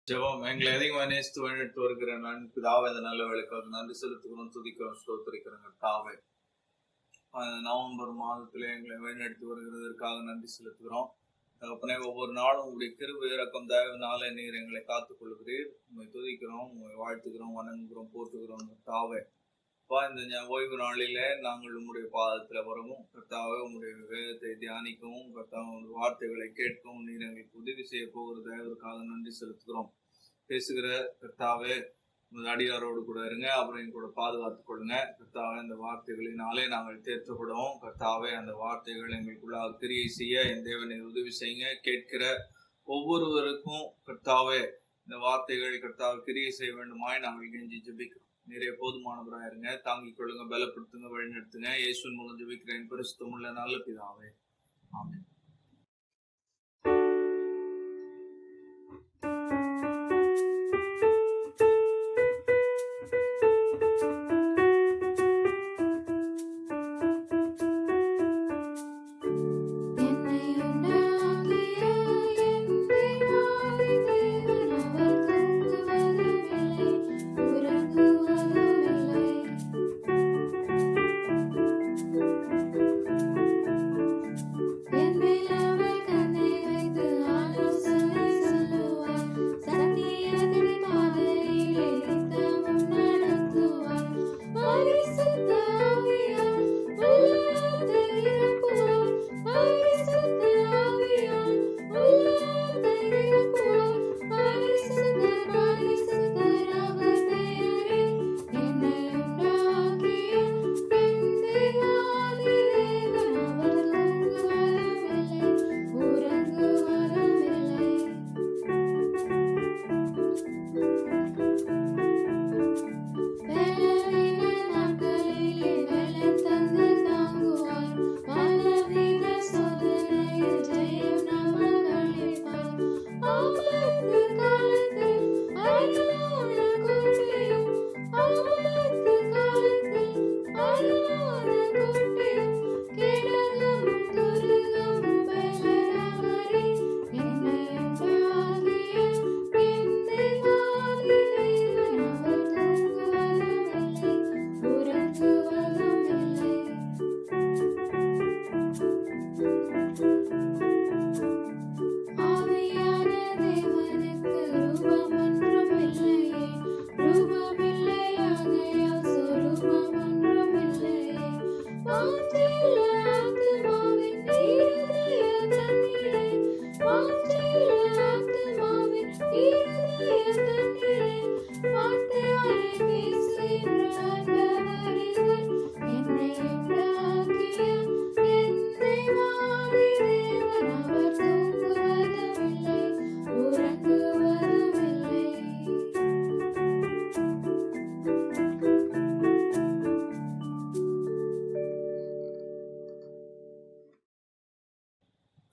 ஜெபம். எங்களை அதிகமாக நேசித்து வழிநடத்தி வருகிற நான் பிதாவே, இந்த நல்ல வேலைக்காக நன்றி செலுத்துகிறோம், துதிக்கிறோம், ஸ்தோத்திரிக்கிறோம். தாவே, நவம்பர் மாதத்திலே எங்களை வழிநடத்தி வருகிறதற்காக நன்றி செலுத்துகிறோம். தகப்பனே, ஒவ்வொரு நாளும் உங்களுடைய கிருபை இரக்கம் தயவுனால நீர் எங்களை காத்துக் கொள்கிறீர். உண்மை துதிக்கிறோம், உண்மை வாழ்த்துக்கிறோம், வணங்குகிறோம், போற்றுகிறோம். தாவே, இந்த ஓய்வு நாளிலே நாங்கள் உங்களுடைய பாதத்தில் வரவும், கர்த்தாவே உங்களுடைய வேதத்தை தியானிக்கவும், கர்த்தாவே வார்த்தைகளை கேட்கவும் நீர் எங்களுக்கு உதவி செய்ய போகிற தயவுக்காக நன்றி செலுத்துகிறோம். பேசுகிற கர்த்தாவே, உங்கள் அடியாரோடு கூட இருங்க, அப்புறம் எங்க கூட பாதுகாத்துக் கொள்ளுங்க. கர்த்தாவே, அந்த வார்த்தைகளினாலே நாங்கள் தேர்த்தப்படுவோம். கர்த்தாவே, அந்த வார்த்தைகள் எங்களுக்குள்ள கிரியை செய்ய என் தேவனை உதவி செய்யுங்க. கேட்கிற ஒவ்வொருவருக்கும் கர்த்தாவே இந்த வார்த்தைகள் கர்த்தாவை கிரியை செய்ய வேண்டுமாய் நாங்கள் கெஞ்சி ஜெபிக்கிறோம். நிறைய போதுமானவராக இருங்க, தாங்கிக் கொள்ளுங்க, பலப்படுத்துங்க, வழிநடத்துங்க. இயேசுவின் மூலம் ஜெபிக்கிறேன் பரிசுத்தமுள்ள நல்ல பிதாவே, ஆமென்.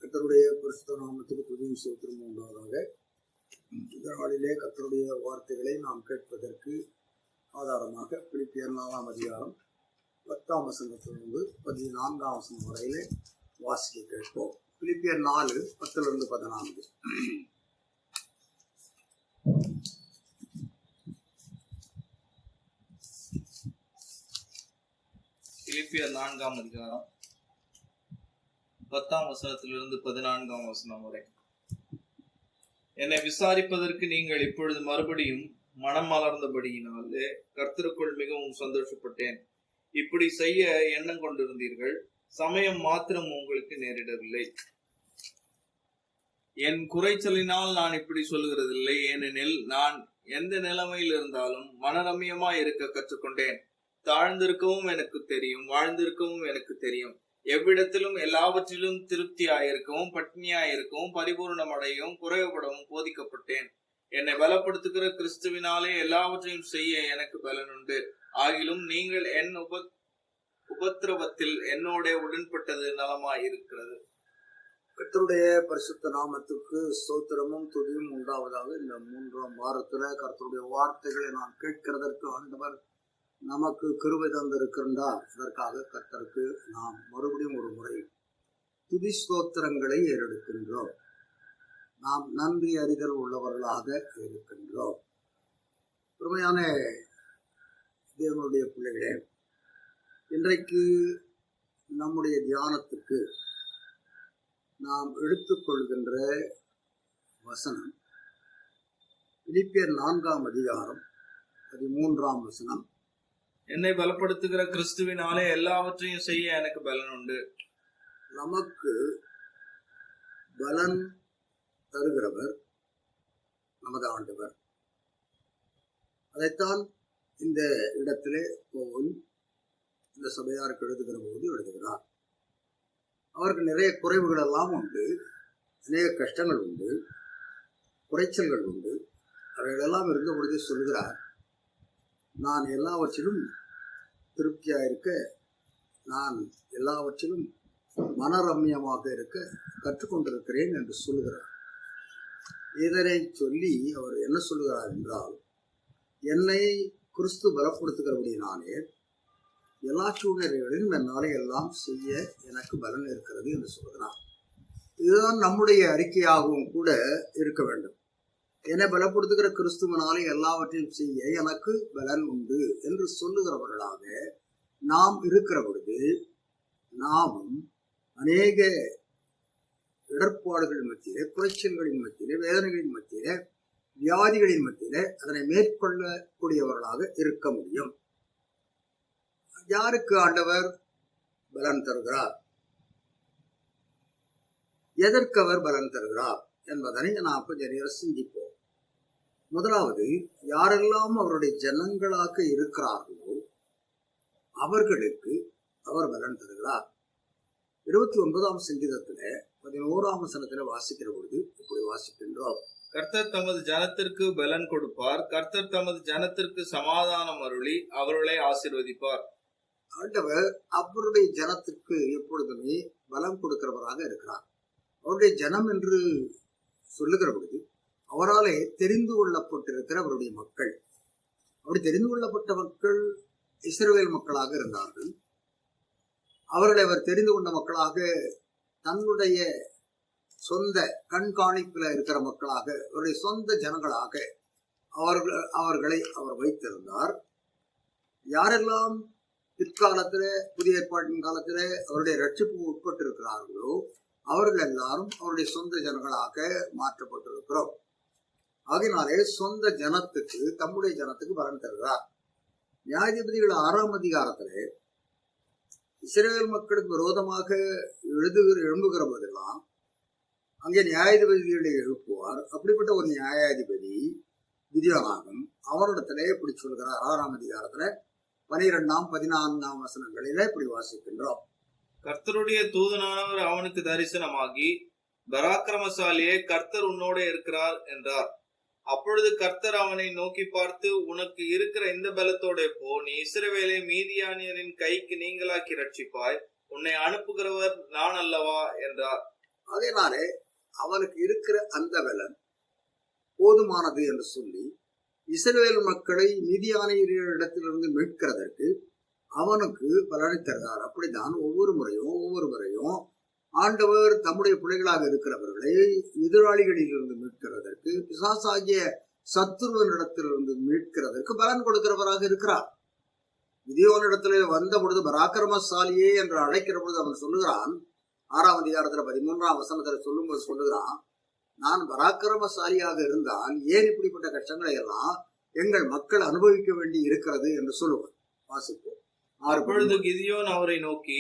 கர்த்தருடைய பரிசுத்த நாமத்துக்கு துதி ஸ்தோத்திரம் உண்டாவதாக. இந்த நாளிலே கர்த்தருடைய வார்த்தைகளை நாம் கேட்பதற்கு ஆதாரமாக பிலிப்பியர் 4ஆம் அதிகாரம் 10ஆம் வசனத்திலிருந்து 14ஆம் வசனம் வரையிலே வாசிக்க கேட்போம். பிலிப்பியர் 4:10-14. பிலிப்பியர் 4ஆம் அதிகாரம் 10ஆம் வசனத்திலிருந்து 14ஆம் வசனம் வரை. என்னை விசாரிப்பதற்கு நீங்கள் இப்பொழுது மறுபடியும் மனம் மலர்ந்தபடியினாலே கர்த்தருக்குள் மிகவும் சந்தோஷப்பட்டேன். இப்படி செய்ய எண்ணம் கொண்டிருந்தீர்கள், சமயம் மாத்திரம் உங்களுக்கு நேரிடவில்லை. என் குறைச்சலினால் நான் இப்படி சொல்லுகிறதில்லை, ஏனெனில் நான் எந்த நிலைமையில் இருந்தாலும் மனரம்யமாய் இருக்க கற்றுக்கொண்டேன். தாழ்ந்திருக்கவும் எனக்கு தெரியும், வாழ்ந்திருக்கவும் எனக்கு தெரியும். எவ்விடத்திலும் எல்லாவற்றிலும் திருப்தியாயிருக்கவும் பட்னியாயிருக்கவும் பரிபூர்ணம் அடையவும் குறைவுபடவும் போதிக்கப்பட்டேன். என்னை பலப்படுத்துகிற கிறிஸ்துவினாலே எல்லாவற்றையும் செய்ய எனக்கு பலனுண்டு. ஆகிலும் நீங்கள் என் உபத்திரவத்தில் என்னோட உடன்பட்டது நலமாயிருக்கிறது. கர்த்தருடைய பரிசுத்த நாமத்துக்கு ஸ்தோத்திரமும் துதியும் உண்டாவதாக. இந்த 3ஆம் வாரத்துல கர்த்தருடைய வார்த்தைகளை நாம் கேட்கிறதற்கு ஆண்டவர் நமக்கு கிருபை தந்திருக்கின்றார். அதற்காக கர்த்தருக்கு நாம் மறுபடியும் ஒரு முறை துதி ஸ்தோத்திரங்களை ஏறெடுக்கின்றோம். நாம் நன்றி அறிதல் உள்ளவர்களாக இருக்கின்றோம். உண்மையான தேவனுடைய பிள்ளைகளே, இன்றைக்கு நம்முடைய தியானத்துக்கு நாம் எடுத்துக்கொள்கின்ற வசனம் பிலிப்பியர் 4ஆம் அதிகாரம் 13ஆம் வசனம். என்னை பலப்படுத்துகிற கிறிஸ்துவினாலே எல்லாவற்றையும் செய்ய எனக்கு பலன் உண்டு. நமக்கு பலன் தருகிறவர் நமது ஆண்டவர். அதைத்தான் இந்த இடத்திலே பவுல் இந்த சபையாருக்கு எழுதுகிற போது எழுதுகிறார். அவருக்கு நிறைய குறைவுகள் எல்லாம் உண்டு, அநேக கஷ்டங்கள் உண்டு, குறைச்சல்கள் உண்டு. அவைகளெல்லாம் இருந்த பொழுது சொல்கிறார், நான் எல்லாவற்றிலும் திருப்தியாக இருக்க, நான் எல்லாவற்றிலும் மனரம்யமாக இருக்க கற்றுக்கொண்டிருக்கிறேன் என்று சொல்கிறார். இதனை சொல்லி அவர் என்ன சொல்கிறார் என்றால், என்னை கிறிஸ்து பலப்படுத்துகிறபடினாலே எல்லா சூழ்நிலைகளிலும் என்னாலே எல்லாம் செய்ய எனக்கு பலன் இருக்கிறது என்று சொல்கிறார். இதுதான் நம்முடைய அறிக்கையாகவும் கூட இருக்க வேண்டும். என்னை பலப்படுத்துகிற கிறிஸ்துவனாலே எல்லாவற்றையும் செய்ய எனக்கு பலன் உண்டு என்று சொல்லுகிறவர்களாக நாம் இருக்கிற பொழுது, நாமும் அநேக இடர்பாடுகளின் மத்தியிலே, குறைச்சல்களின் மத்தியிலே, வேதனைகளின் மத்தியிலே, வியாதிகளின் மத்தியிலே அதனை மேற்கொள்ளக்கூடியவர்களாக இருக்க முடியும். யாருக்கு ஆண்டவர் பலன் தருகிறார், எதற்கு அவர் பலன் தருகிறார் என்பதனை நாம் கொஞ்ச நேரம் சிந்திப்போம். முதலாவது, யாரெல்லாம் அவருடைய ஜனங்களாக இருக்கிறார்களோ அவர்களுக்கு அவர் பலன் தருகிறார். 29ஆம் சங்கீதத்துல 11ஆம் வசனத்துல வாசிக்கிற பொழுது இப்படி வாசிக்கின்றோம், கர்த்தர் தமது ஜனத்திற்கு பலன் கொடுப்பார், கர்த்தர் தமது ஜனத்திற்கு சமாதானம் அருளி அவர்களை ஆசீர்வதிப்பார். ஆண்டவர் அவருடைய ஜனத்திற்கு எப்பொழுதுமே பலம் கொடுக்கிறவராக இருக்கிறார். அவருடைய ஜனம் என்று சொல்லுகிற பொழுது அவராலே தெரிந்து கொள்ளப்பட்டிருக்கிற அவருடைய மக்கள், அப்படி தெரிந்து கொள்ளப்பட்ட மக்கள் இஸ்ரவேல் மக்களாக இருந்தார்கள். அவர்களை அவர் தெரிந்து கொண்ட மக்களாக, தன்னுடைய சொந்த கண்காணிப்பில் இருக்கிற மக்களாக, அவருடைய சொந்த ஜனங்களாக அவர்களை அவர் வைத்திருந்தார். யாரெல்லாம் பிற்காலத்துல, புதிய ஏற்பாட்டின் காலத்துல அவருடைய ரட்சிப்புக்கு உட்பட்டு இருக்கிறார்களோ அவர்கள் எல்லாரும் அவருடைய சொந்த ஜனங்களாக மாற்றப்பட்டிருக்கிறோம். ஆகினாலே சொந்த ஜனத்துக்கு, தம்முடைய ஜனத்துக்கு பலன் தருகிறார். நியாயாதிபதிகள் 6ஆம் அதிகாரத்துல இஸ்ரவேல் மக்களுக்கு விரோதமாக எழும்புகிற போதெல்லாம் அங்கே நியாயாதிபதிகளை எழுப்புவார். அப்படிப்பட்ட ஒரு நியாயாதிபதி கிதியோனாகும். அவரிடத்துல இப்படி சொல்கிறார், 6ஆம் அதிகாரத்துல 12ஆம் 14ஆம் வசனங்களில இப்படி வாசிக்கின்றோம், கர்த்தருடைய தூதனானவர் அவனுக்கு தரிசனமாகி, பராக்கிரமசாலியே, கர்த்தர் உன்னோட இருக்கிறார் என்றார். அப்பொழுது கர்த்தர் அவனை நோக்கி பார்த்து, உனக்கு இருக்கிற இந்த பலத்தோட போ, நீ இஸ்ரவேலை மீதியானியரின் கைக்கு நீங்களாக்கி ரட்சிப்பாய், உன்னை அனுப்புகிறவர் நான் அல்லவா என்றார். அதனாலே அவனுக்கு இருக்கிற அந்த பலன் போதுமானது என்று சொல்லி இஸ்ரவேல் மக்களை மீதியானியரிடத்திலிருந்து மீட்கிறதற்கு அவனுக்கு பலனை தருகிறார். அப்படித்தான் ஒவ்வொரு முறையும் ஆண்டவர் தம்முடைய பிள்ளைகளாக இருக்கிறவர்களை எதிராளிகளிலிருந்து மீட்கிறதற்கு, பிசாசாகிய சத்துருவனிடத்திலிருந்து மீட்கிறதற்கு பலன் கொடுக்கிறவராக இருக்கிறார். கிதியோனிடத்திலே வந்த பொழுது பராக்கிரமசாலியே என்று அழைக்கிற பொழுது அவன் சொல்லுகிறான், 6ஆம் அதிகாரத்துல 13ஆம் வசனத்துல சொல்லும்போது சொல்லுகிறான், நான் பராக்கிரமசாலியாக இருந்தால் ஏன் இப்படிப்பட்ட கஷ்டங்களை எல்லாம் எங்கள் மக்கள் அனுபவிக்க வேண்டி இருக்கிறது என்று சொல்லுவான். வாசிப்போம். அப்பொழுது கிதியோன் அவரை நோக்கி,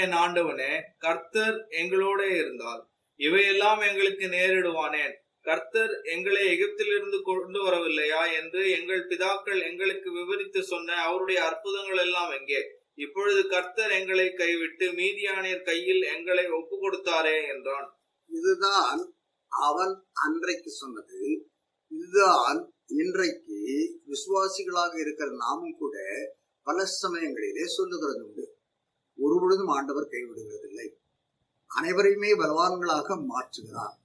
என் ஆண்டவனே, கர்த்தர் எங்களோட இருந்தால் இவையெல்லாம் எங்களுக்கு நேரிடுவானேன்? கர்த்தர் எங்களை எகிப்திலிருந்து கொண்டு வரவில்லையா என்று எங்கள் பிதாக்கள் எங்களுக்கு விவரித்து சொன்ன அவருடைய அற்புதங்கள் எல்லாம் எங்கே? இப்பொழுது கர்த்தர் எங்களை கைவிட்டு மீதியானியர் கையில் எங்களை ஒப்பு கொடுத்தாரே என்றான். இதுதான் அவன் அன்றைக்கு சொன்னது. இதுதான் இன்றைக்கு விசுவாசிகளாக இருக்கிற நாமும் கூட பல சமயங்களிலே சொல்லுகிறது உண்டு. ஒரு பொழுதும் ஆண்டவர் கைவிடுகிறதில்லை, அனைவரையுமே பலவான்களாக மாற்றுகிறார்.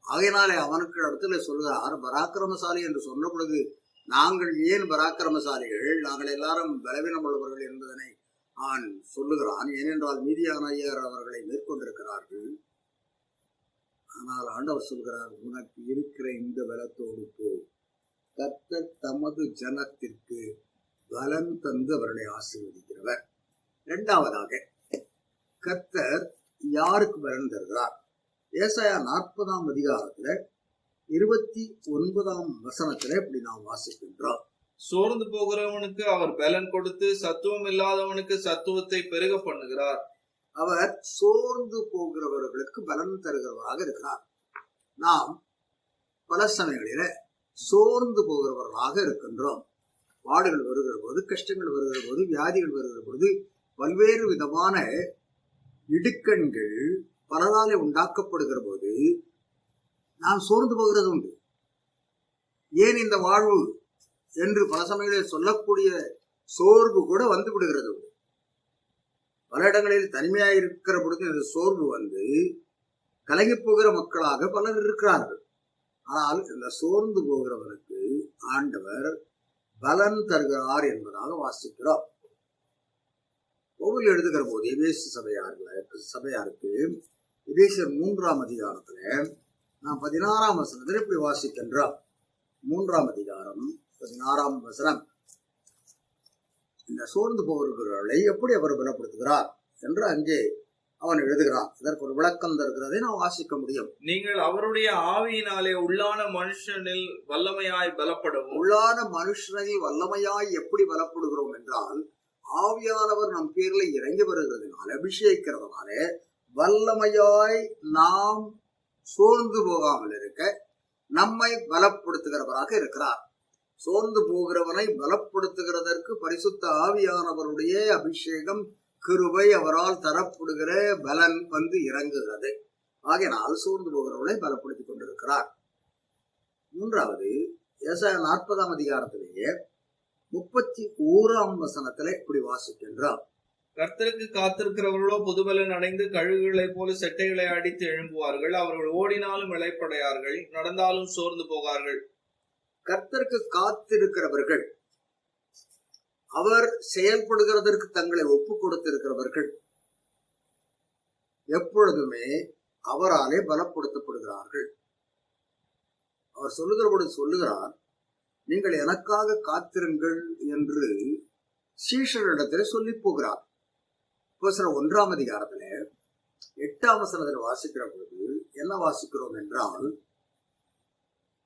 ஆகையினாலே அவனுக்கு இடத்துல சொல்லுகிறார், பராக்கிரமசாலி என்று சொன்ன பொழுது நாங்கள் ஏன் பராக்கிரமசாலிகள், நாங்கள் எல்லாரும் பலவீனம் உள்ளவர்கள் என்பதனை அவன் சொல்லுகிறான். ஏனென்றால் மீதியானியர் அவர்களை மேற்கொண்டிருக்கிறார்கள். ஆனால் ஆண்டவர் சொல்கிறார், உனக்கு இருக்கிற இந்த பலத்தோடு போ. கர்த்தர் தமது ஜனத்திற்கு பலன் தந்து அவர்களை ஆசீர்வதிக்கிறவர். இரண்டாவதாக, கர்த்தர் யாருக்கு பலன் தருகிறார்? ஏசாயா 40ஆம் அதிகாரத்துல 29ஆம் வசனத்துல இப்படி நாம் வாசிக்கின்றோம். சோர்ந்து போகிறவனுக்கு அவர் பலன் கொடுத்து சத்துவம் இல்லாதவனுக்கு சத்துவத்தை பெருக பண்ணுகிறார். அவர் சோர்ந்து போகிறவர்களுக்கு பலன் தருகிறவராக இருக்கிறார். நாம் பல சமயங்களில சோர்ந்து போகிறவர்களாக இருக்கின்றோம். பாடுகள் வருகிற போது, கஷ்டங்கள் வருகிற போது, வியாதிகள் வருகிற போது, பல்வேறு விதமான இடுக்கண்கள் பலராலே உண்டாக்கப்படுகிற போது நாம் சோர்ந்து போகிறது உண்டு. ஏன் இந்த வாழ்வு என்று பல சமயங்களில் சொல்லக்கூடிய சோர்வு கூட வந்து விடுகிறது உண்டு. பல இடங்களில் தனிமையாக இருக்கிற பொழுது இந்த சோர்வு வந்து கலங்கி போகிற மக்களாக பலர் இருக்கிறார்கள். ஆனால் இந்த சோர்ந்து போகிறவனுக்கு ஆண்டவர் பலன் தருகிறார் என்பதாக வாசிக்கிறோம். பவுல் எழுதுகிற போது எபேசு சபையாருக்கு எபேசியர் 3ஆம் அதிகாரத்துல நாம் 16ஆம் வசனத்தில் இப்படி வாசிக்கின்றோம். 3ஆம் அதிகாரம் 16ஆம் வசனம், இந்த சோர்ந்து போகிறவர்களை எப்படி அவர் பலப்படுத்துகிறார் என்று அங்கே அவன் எழுதுகிறான். இதற்கு ஒரு விளக்கம் தருகிறதை நாம் வாசிக்க முடியும். நீங்கள் அவருடைய ஆவியினாலே உள்ளான மனுஷனில் வல்லமையாய் பலப்படவும். உள்ளான மனுஷனில் வல்லமையாய் எப்படி பலப்படுகிறோம் என்றால், ஆவியானவர் நம் பேர்ல இறங்கி வருகிறதுனால, அபிஷேகிக்கிறதுனால வல்லமையாய் நாம் சோர்ந்து போகாமல் இருக்க நம்மை பலப்படுத்துகிறவராக இருக்கிறார். சோர்ந்து போகிறவனை பலப்படுத்துகிறதற்கு பரிசுத்த ஆவியானவருடைய அபிஷேகம், கிருபை, அவரால் தரப்படுகிற பலன் வந்து இறங்குகிறது. ஆகையினால் சோர்ந்து போகிறவர்களை பலப்படுத்திக் கொண்டிருக்கிறார். மூன்றாவது, ஏசாயா 40ஆம் அதிகாரத்திலேயே 31ஆம் வசனத்திலே இப்படி வாசிக்கின்றார். கர்த்தருக்கு காத்திருக்கிறவர்களோ புதுபலன் அடைந்து கழுகுகளைப் போல செட்டைகளை அடித்து எழும்புவார்கள். அவர்கள் ஓடினாலும் இளைப்படையார்கள், நடந்தாலும் சோர்ந்து போகார்கள். கர்த்தருக்கு காத்திருக்கிறவர்கள், அவர் செயல்படுகிறதற்கு தங்களை ஒப்பு கொடுத்திருக்கிறவர்கள் எப்பொழுதுமே அவராலே பலப்படுத்தப்படுகிறார்கள். அவர் சொல்லுகிறார், நீங்கள் எனக்காக காத்திருங்கள் என்று சீஷரிடத்தில் சொல்லி போகிறார். இப்போ 1ஆம் அதிகாரத்துல 8ஆம் வசனத்தில் வாசிக்கிற பொழுது என்ன வாசிக்கிறோம் என்றால்,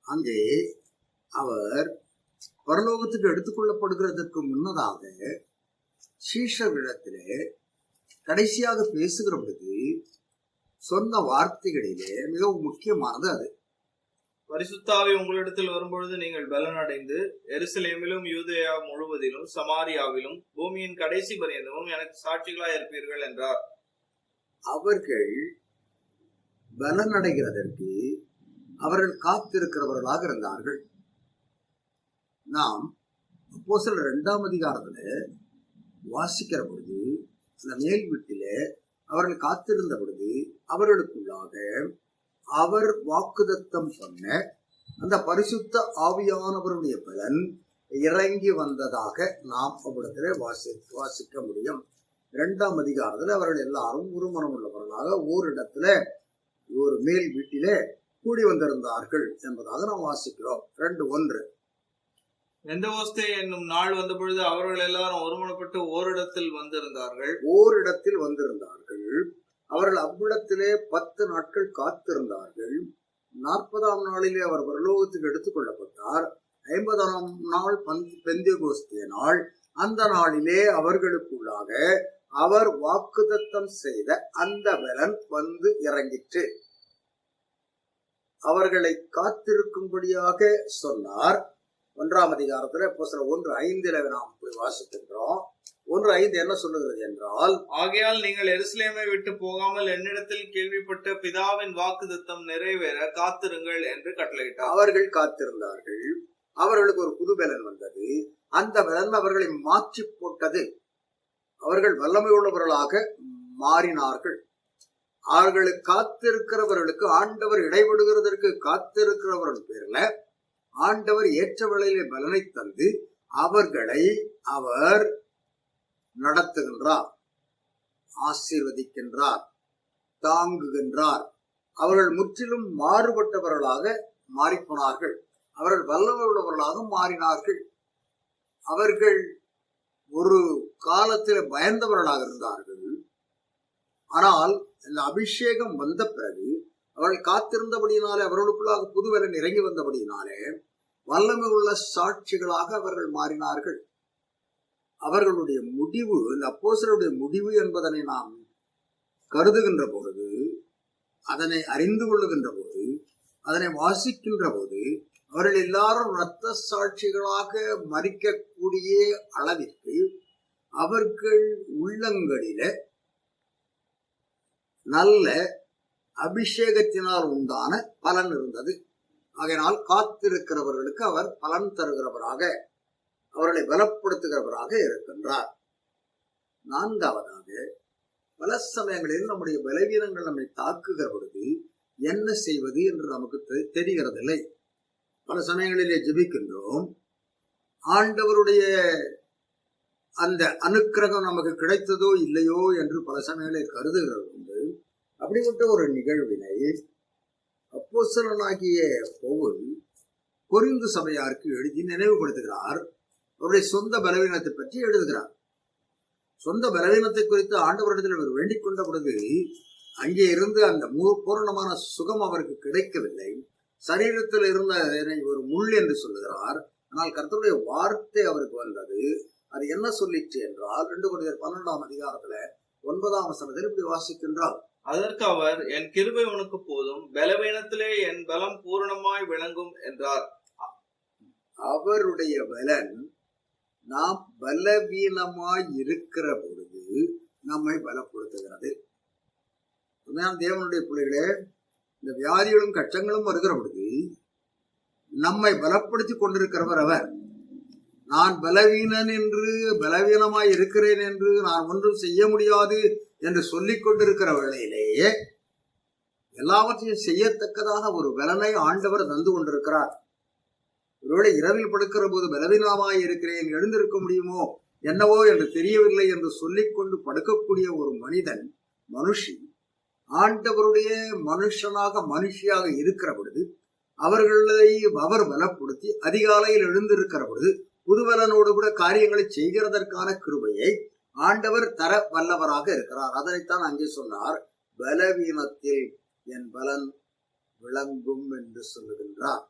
அங்கே அவர் பரலோகத்துக்கு எடுத்துக்கொள்ளப்படுகிறதற்கு முன்னதாக சீஷரிடத்திலே கடைசியாக பேசுகிற பொழுது சொன்ன வார்த்தைகளிலே மிகவும் முக்கியமானது அது. பரிசுத்தாவி உங்களிடத்தில் வரும்பொழுது நீங்கள் பலன் அடைந்து எருசலேமிலும் யூதேயா முழுவதிலும் சமாரியாவிலும் பூமியின் கடைசி பரியந்தமும் எனக்கு சாட்சிகளாய் இருப்பீர்கள் என்றார். அவர்கள் பலன் அடைகிறதற்கு அவர்கள் காத்திருக்கிறவர்களாக இருந்தார்கள். நாம் அப்போஸ்தலர் 2ஆம் அதிகாரத்துல வாசிக்கிற பொழுது, அந்த மேல் வீட்டிலே அவர்கள் காத்திருந்த பொழுது அவர்களுக்குள்ளாக அவர் வாக்குதத்தம் சொன்ன அந்த பரிசுத்த ஆவியானவருடைய பலன் இறங்கி வந்ததாக நாம் அவ்விடத்திலே வாசிக்க முடியும். 2ஆம் அதிகாரத்தில் அவர்கள் எல்லாரும் ஒரு மனம் உள்ளவர்களாக ஓரிடத்துல ஒரு மேல் வீட்டிலே கூடி வந்திருந்தார்கள் என்பதாக நாம் வாசிக்கிறோம். 2:1. பெந்தெகோஸ்தே என்னும் நாள் வந்த பொழுது அவர்கள் எல்லாரும் ஒருமனப்பட்டு ஓரிடத்தில் வந்திருந்தார்கள். அவர்கள் அவ்விடத்திலே 10 நாட்கள் காத்திருந்தார்கள். 40ஆம் நாளிலே அவர் பரலோகத்துக்கு எடுத்துக் கொள்ளப்பட்டார். 50ஆம் நாள் பெந்தெகோஸ்தே நாள். அந்த நாளிலே அவர்களுக்குள்ளாக அவர் வாக்குதத்தம் செய்த அந்த பலன் வந்து இறங்கிற்று. அவர்களை காத்திருக்கும்படியாக சொன்னார். 1ஆம் அதிகாரத்துல அப்போஸ்தலர் 1:5 நாம் போய் வாசிக்கின்றோம். 1:5 என்ன சொல்லுகிறது என்றால், ஆகையால் நீங்கள் எருசலேமை விட்டு போகாமல் என்னிடத்தில் கேள்விப்பட்ட பிதாவின் வாக்குத்தத்தம் நிறைவேற காத்திருங்கள் என்று கட்டளையிட்டார். அவர்கள் காத்திருந்தார்கள். அவர்களுக்கு ஒரு புது பலன் வந்தது. அந்த பலன் அவர்களை மாற்றி போட்டது. அவர்கள் வல்லமை உள்ளவர்களாக மாறினார்கள். அவர்களுக்கு காத்திருக்கிறவர்களுக்கு ஆண்டவர் இடைவிடுகிறதற்கு காத்திருக்கிறவர்கள் பேர்ல ஆண்டவர் ஏற்ற வேளையிலே பலனை தந்து அவர்களை அவர் நடத்துகின்றார், ஆசீர்வதிக்கின்றார், தாங்குகின்றார், அவர்கள் முற்றிலும் மாறுபட்டவர்களாக மாறிப்போனார்கள். அவர்கள் வல்லமை உள்ளவர்களாக மாறினார்கள். அவர்கள் ஒரு காலத்தில் பயந்தவர்களாக இருந்தார்கள். ஆனால் இந்த அபிஷேகம் வந்த பிறகு அவர்கள் காத்திருந்தபடியினாலே, அவர்களுக்குள்ளாக புதுவெலன் இறங்கி வந்தபடியினாலே வல்லமை உள்ள சாட்சிகளாக அவர்கள் மாறினார்கள். அவர்களுடைய முடிவு, இந்த அப்போஸ்தலருடைய முடிவு என்பதனை நாம் கருதுகின்ற பொழுது, அதனை அறிந்து கொள்ளுகின்ற போது, அதனை வாசிக்கின்ற போது, அவர்கள் எல்லாரும் இரத்த சாட்சிகளாக மரிக்கக்கூடிய அளவிற்கு அவர்கள் உள்ளங்களில நல்ல அபிஷேகத்தினால் உண்டான பலன் இருந்தது. ஆகையினால் காத்திருக்கிறவர்களுக்கு அவர் பலன் தருகிறவராக, அவர்களை பலப்படுத்துகிறவராக இருக்கின்றார். நான்காவதாக, பல சமயங்களில் நம்முடைய பலவீனங்கள் நம்மை தாக்குகிற பொழுது என்ன செய்வது என்று நமக்கு தெரிகிறதில்லை. பல சமயங்களிலே ஜெபிக்கின்றோம், ஆண்டவருடைய அந்த அனுக்கிரகம் நமக்கு கிடைத்ததோ இல்லையோ என்று பல சமயங்களில் கருதுகிறது உண்டு. அப்படிப்பட்ட ஒரு நிகழ்வினை அப்போஸ்தலனாகிய பவுல் கொரிந்து சபையாருக்கு எழுதி நினைவுபடுத்துகிறார். அவருடைய சொந்த பலவீனத்தை பற்றி எழுதுகிறார். சொந்த பலவீனத்தை குறித்து ஆண்டவரிடத்தில் அவர் வேண்டிக் கொண்ட பொழுது அங்கே இருந்து அந்த பூரணமான சுகம் அவருக்கு கிடைக்கவில்லை. சரீரத்தில் இருந்த ஒரு முள் என்று சொல்லுகிறார். ஆனால் கர்த்தருடைய வார்த்தை அவருக்கு வந்தது. அது என்ன சொல்லிச்சு என்றால் 2 கொரிந்தியர் 12ஆம் அதிகாரத்துல 9ஆம் வசனத்தில் இப்படி வாசிக்கின்றார். அதற்கு அவர், என் கிருபை உனக்கு போதும், பலவீனத்திலே என் பலம் பூரணமாய் விளங்கும் என்றார். அவருடைய பலன் நாம் பலவீனமாய் இருக்கிற பொழுது நம்மை பலப்படுத்துகிறது. தேவனுடைய பிள்ளைகளே, இந்த வியாதிகளும் கஷ்டங்களும் வருகிற பொழுது நம்மை பலப்படுத்தி கொண்டிருக்கிறவர் அவர். நான் பலவீனன் என்று, பலவீனமாய் இருக்கிறேன் என்று, நான் ஒன்றும் செய்ய முடியாது என்று சொல்லிக் கொண்டிருக்கிற வேளையிலேயே எல்லாவற்றையும் செய்யத்தக்கதாக ஒரு பலனை ஆண்டவர் தந்து கொண்டிருக்கிறார். ஒருவேளை இரவில் படுக்கிற போது பலவீனமாய் இருக்கிறேன், எழுந்திருக்க முடியுமோ என்னவோ என்று தெரியவில்லை என்று சொல்லிக்கொண்டு படுக்கக்கூடிய ஒரு மனிதன், மனுஷி, ஆண்டவருடைய மனுஷியாக இருக்கிற பொழுது அவர்களை அவர் பலப்படுத்தி அதிகாலையில் எழுந்திருக்கிற பொழுது புதுவலனோடு கூட காரியங்களை செய்கிறதற்கான கிருபையை ஆண்டவர் தர வல்லவராக இருக்கிறார். அதனைத்தான் அங்கே சொன்னார், பலவீனத்தில் என் பலன் விளங்கும் என்று சொல்லுகின்றார்.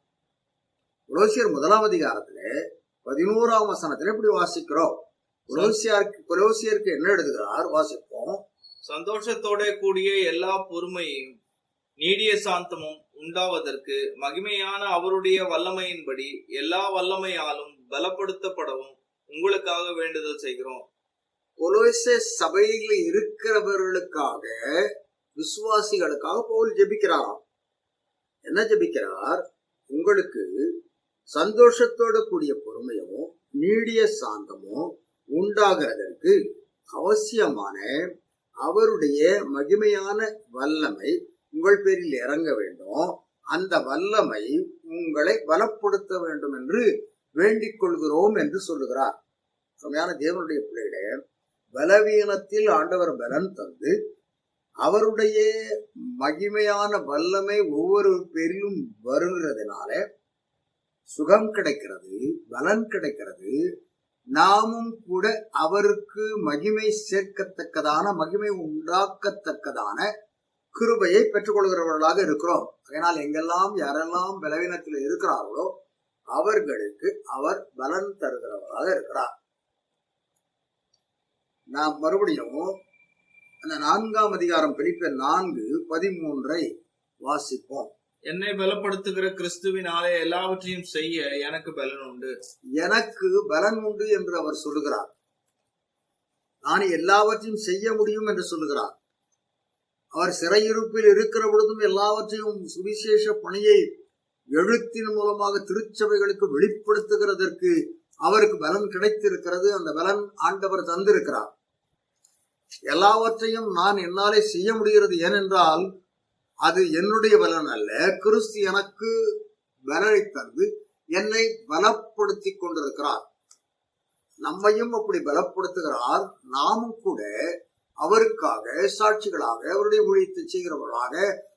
கொலோசியர் 1ஆம் அதிகாரத்திலே 11ஆம் வசனத்திலே இப்படி வாசிக்கிறோம். கொலோசியருக்கு என்ன எழுதுகிறார் வாசிப்போம். சந்தோஷத்தோட கூடிய எல்லா பொறுமையும் நீடிய சாந்தமும் உண்டாவதற்கு மகிமையான அவருடைய வல்லமையின்படி எல்லா வல்லமையாலும் பலப்படுத்தப்படவும் உங்களுக்காக வேண்டுதல் செய்கிறோம். கொலோசே சபையில் இருக்கிறவர்களுக்காக, விசுவாசிகளுக்காக பவுல் ஜெபிக்கிறார். என்ன ஜெபிக்கிறார்? உங்களுக்கு சந்தோஷத்தோட கூடிய பொறுமையும் நீடிய சாந்தமும் உண்டாகிறதற்கு அவசியமான அவருடைய மகிமையான வல்லமை உங்கள் பேரில் இறங்க வேண்டும். அந்த வல்லமை உங்களை பலப்படுத்த வேண்டும் என்று வேண்டிக் கொள்கிறோம் என்று சொல்லுகிறார். உண்மையான தேவனுடைய பிள்ளைகளே, பலவீனத்தில் ஆண்டவர் பலன் தந்து அவருடைய மகிமையான வல்லமை ஒவ்வொரு பேரிலும் வருகிறதுனால சுகம் கிடைக்கிறது, பலன் கிடைக்கிறது. நாமும் கூட அவருக்கு மகிமை சேர்க்கத்தக்கதான, மகிமை உண்டாக்கத்தக்கதான கிருபையை பெற்றுக்கொள்கிறவர்களாக இருக்கிறோம். அதனால் எங்கெல்லாம் யாரெல்லாம் பலவீனத்தில் இருக்கிறார்களோ அவர்களுக்கு அவர் பலன் தருகிறவராக இருக்கிறார். நாம் மறுபடியும் அந்த 4ஆம் அதிகாரம் பிலிப்பியர் 4:13 வாசிப்போம். என்னை பலப்படுத்துகிற கிறிஸ்துவினாலே எல்லாவற்றையும் செய்ய எனக்கு பலன் உண்டு. எனக்கு பலன் உண்டு என்று அவர் சொல்லுகிறார். நான் எல்லாவற்றையும் செய்ய முடியும் என்று சொல்லுகிறார். அவர் சிறையிருப்பில் இருக்கிற பொழுதும் எல்லாவற்றையும் சுவிசேஷ பணியை எழுத்தின் மூலமாக திருச்சபைகளுக்கு வெளிப்படுத்துகிறதற்கு அவருக்கு பலன் கிடைத்திருக்கிறது. அந்த பலன் ஆண்டவர் தந்திருக்கிறார். எல்லாவற்றையும் நான் என்னாலே செய்ய முடிகிறது. ஏனென்றால் அது என்னுடைய பலன் அல்ல, கிறிஸ்து எனக்கு பலனை தந்து என்னை பலப்படுத்தி கொண்டிருக்கிறார். நம்மையும் அப்படி பலப்படுத்துகிறார். நாமும் கூட அவருக்காக சாட்சிகளாக, அவருடைய ஊழியத்தை செய்கிறவர்களாக,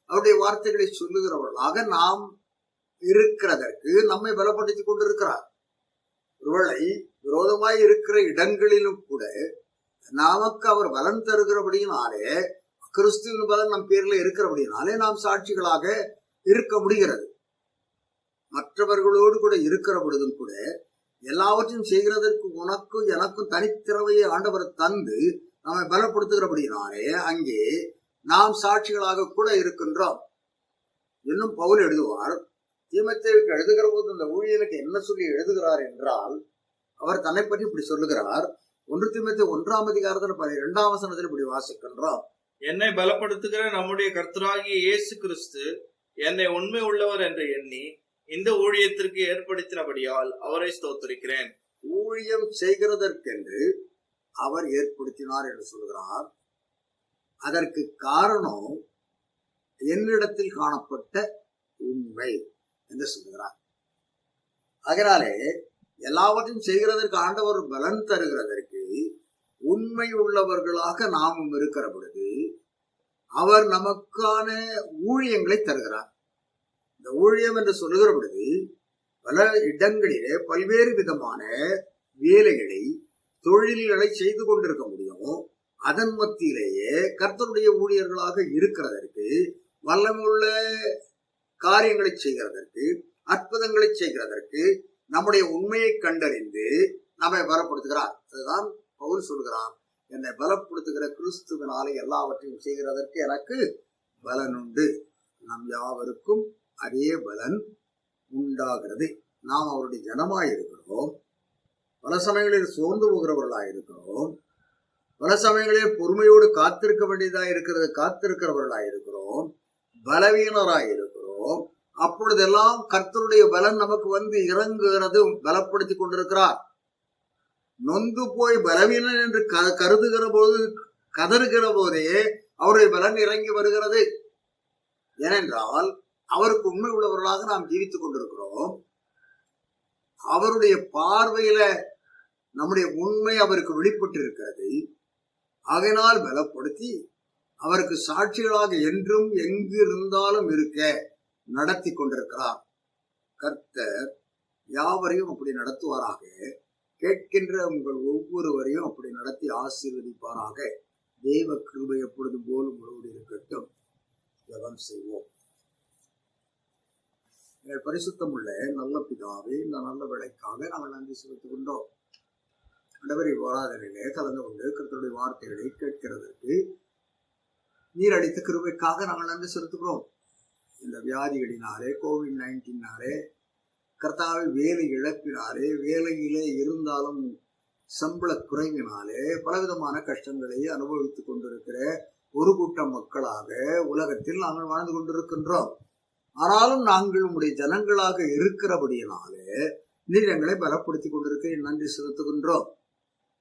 அவருடைய வார்த்தைகளை சொல்லுகிறவர்களாக நாம் இருக்கிறதற்கு நம்மை பலப்படுத்திக் கொண்டிருக்கிறார். ஒருவேளை விரோதமாய் இருக்கிற இடங்களிலும் கூட நமக்கு அவர் பலன் தருகிறபடியினாலே, கிறிஸ்துவின் பலன் நம் பேர்ல இருக்கிறபடியினாலே நாம் சாட்சிகளாக இருக்க முடிகிறது. மற்றவர்களோடு கூட இருக்கிற பொழுதும் கூட எல்லாவற்றையும் செய்கிறதற்கு உனக்கும் எனக்கும் தனித்திறமையை ஆண்டவர் தந்து நம்மை பலப்படுத்துகிறபடியினாலே அங்கே நாம் சாட்சிகளாக கூட இருக்கின்றோம். இன்னும் பவுல் எழுதுவார், தீமோத்தேயுவுக்கு எழுதுகிற போது அந்த ஊழியனுக்கு என்ன சொல்லி எழுதுகிறார் என்றால், அவர் தன்னை பற்றி இப்படி சொல்லுகிறார். 1 தீமோத்தேயு 1ஆம் அதிகாரத்தில் 12ஆம் வசனத்தில் இப்படி வாசிக்கின்றோம். என்னை பலப்படுத்துகிற நம்முடைய கர்த்தராகிய இயேசு கிறிஸ்து என்னை உண்மை உள்ளவர் என்று எண்ணி இந்த ஊழியத்திற்கு ஏற்படுத்தினபடியால் அவரை ஸ்தோத்திரிக்கிறேன். ஊழியம் செய்கிறதற்கென்று அவர் ஏற்படுத்தினார் என்று சொல்கிறார். அதற்கு காரணம் என்னிடத்தில் காணப்பட்ட உண்மை என்று சொல்கிறார். அதனாலே எல்லாவற்றையும் செய்கிறதற்கு ஆண்டவர் பலன் தருகிறதற்கு உண்மை உள்ளவர்களாக நாமும் இருக்கிற பொழுது அவர் நமக்கான ஊழியங்களை தருகிறார். இந்த ஊழியம் என்று சொல்லுகிற பொழுது பல இடங்களிலே பல்வேறு விதமான வேலைகளை, தொழில்களை செய்து கொண்டிருக்க முடியும். அதன் மத்தியிலேயே கர்த்தருடைய ஊழியர்களாக இருக்கிறதற்கு, வல்லமுள்ள காரியங்களை செய்கிறதற்கு, அற்புதங்களை செய்கிறதற்கு நம்முடைய உண்மையை கண்டறிந்து நம்மை பலப்படுத்துகிறார். அதுதான் பவுல் சொல்கிறார், என்னை பலப்படுத்துகிற கிறிஸ்துவினாலே எல்லாவற்றையும் செய்கிறதற்கு எனக்கு பலன் உண்டு. நம் யாவருக்கும் அதே பலன் உண்டாகிறது. நாம் அவருடைய ஜனமாய் இருக்கிறோம். பல சமயங்களில் சோர்ந்து போகிறவர்களாய் இருக்கிறோம். பல சமயங்களில் பொறுமையோடு காத்திருக்க வேண்டியதாக இருக்கிறது, காத்திருக்கிறவர்களாய் இருக்கிறோம். பலவீனராய் இருக்கிறோம். அப்பொழுதெல்லாம் கர்த்தருடைய பலன் நமக்கு வந்து இறங்குகிறது, பலப்படுத்தி கொண்டிருக்கிறார். நொந்து போய் பலவீனன் என்று கருதுகிற போது, கதறுகிற போதே அவருடைய பலன் இறங்கி வருகிறது. ஏனென்றால் அவருக்கு உண்மை உள்ளவர்களாக நாம் ஜீவித்துக் கொண்டிருக்கிறோம். அவருடைய பார்வையில நம்முடைய உண்மை அவருக்கு வெளிப்பட்டு இருக்கிறது. ஆகையினால் பலப்படுத்தி அவருக்கு சாட்சிகளாக என்றும் எங்கு இருந்தாலும் இருக்க நடத்தி கொண்டிருக்கிறார். கர்த்தர் யாவரையும் அப்படி நடத்துவாராக. கேட்கின்ற உங்கள் ஒவ்வொருவரையும் அப்படி நடத்தி ஆசீர்வதிப்பாராக. தேவ கிருபை எப்பொழுதும் போல் உங்களோடு இருக்கட்டும். ஜெபம் செய்வோம். பரிசுத்தம் உள்ள நல்ல பிதாவே, இந்த நல்ல வேளைக்காக நாங்கள் நன்றி செலுத்திக் கொண்டோம். ஆண்டவரே, ஆராதனையிலே கலந்து கொண்டு கர்த்தருடைய வார்த்தைகளை கேட்கிறதற்கு நீர் அளித்த கிருபைக்காக நாங்கள் நன்றி செலுத்துகிறோம். இந்த வியாதிகளினாலே, COVID-19 கர்த்தாவை வேலை இழப்பினாலே, வேலையிலே இருந்தாலும் சம்பள குறைவினாலே பலவிதமான கஷ்டங்களை அனுபவித்துக் கொண்டிருக்கிற ஒரு கூட்டம் மக்களாக உலகத்தில் நாங்கள் வாழ்ந்து கொண்டிருக்கின்றோம். ஆனாலும் நாங்கள் உங்களுடைய ஜனங்களாக இருக்கிறபடியினாலே நீர் எங்களை பலப்படுத்தி கொண்டிருக்க நன்றி செலுத்துகின்றோம்.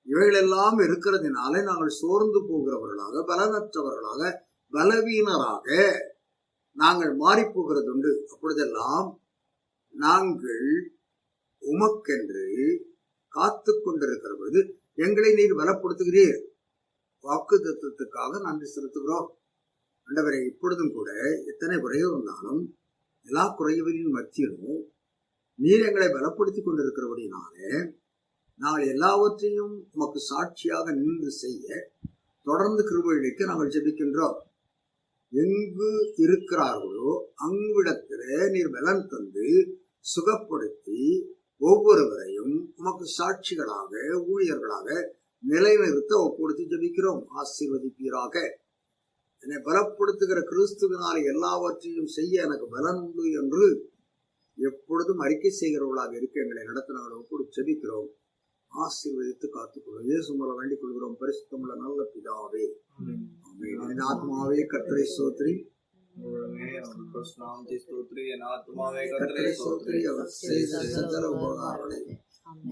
இவைகளெல்லாம் இருக்கிறதுனாலே நாங்கள் சோர்ந்து போகிறவர்களாக, பலனற்றவர்களாக, பலவீனராக நாங்கள் மாறி போகிறது உண்டு. அப்பொழுதெல்லாம் நாங்கள் உமக்கென்று காத்து கொண்டிருக்கிற பொழுது எங்களை நீர் பலப்படுத்துகிறீர். வாக்கு தத்துவத்துக்காக நன்றி செலுத்துகிறோம். ஆண்டவரே, இப்பொழுதும் கூட எத்தனை குறைவு இருந்தாலும் எல்லா குறைவின் மத்தியிலும் நீர் எங்களை பலப்படுத்தி கொண்டிருக்கிறபடினாலே நாங்கள் எல்லாவற்றையும் உமக்கு சாட்சியாக நின்று செய்ய தொடர்ந்து கிருபைகளுக்கு நாங்கள் ஜெபிக்கின்றோம். எங்கு இருக்கிறார்களோ அங்கிடத்திலே நீர் பலன் தந்து சுகப்படுத்தி ஒவ்வொருவரையும் உமக்கு சாட்சிகளாக, ஊழியர்களாக நிலைநிறுத்த ஒப்புடுத்தி ஜெபிக்கிறோம். ஆசீர்வதிப்பீராக. என்னை பலப்படுத்துகிற கிறிஸ்துவினாலே எல்லாவற்றையும் செய்ய எனக்கு பலன் உண்டு என்று எப்பொழுதும் அறிக்கை செய்கிறவர்களாக இருக்க எங்களை நடத்த நாங்கள் ஒப்புடு ஜெபிக்கிறோம். ஆசீர்வதித்து காத்துக்கொள்ளும். இயேசு மூலம் வேண்டிக் கொள்கிறோம். பரிசுத்தமுள்ள நல்ல பிதாவே, என் ஆத்மாவே கர்த்தரை ஸ்தோத்திரி,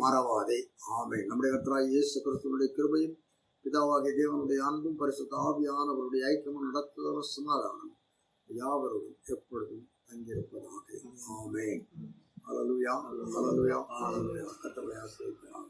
மறவாதே. ஆமென். நம்முடைய கர்த்தராகிய இயேசு கிறிஸ்துவினுடைய கிருபையும் பிதாவாகிய தேவனுடைய அன்பும் பரிசுத்த ஆவியானவருடைய ஐக்கியமும் நடத்துதலும் சமாதானம் யாவரோடும் எப்பொழுதும் தங்கியிருப்பதாக. ஆமென். அல்லேலூயா, அல்லேலூயா, அல்லேலூயா. கர்த்தரை ஆசீர்வதிப்பாராக.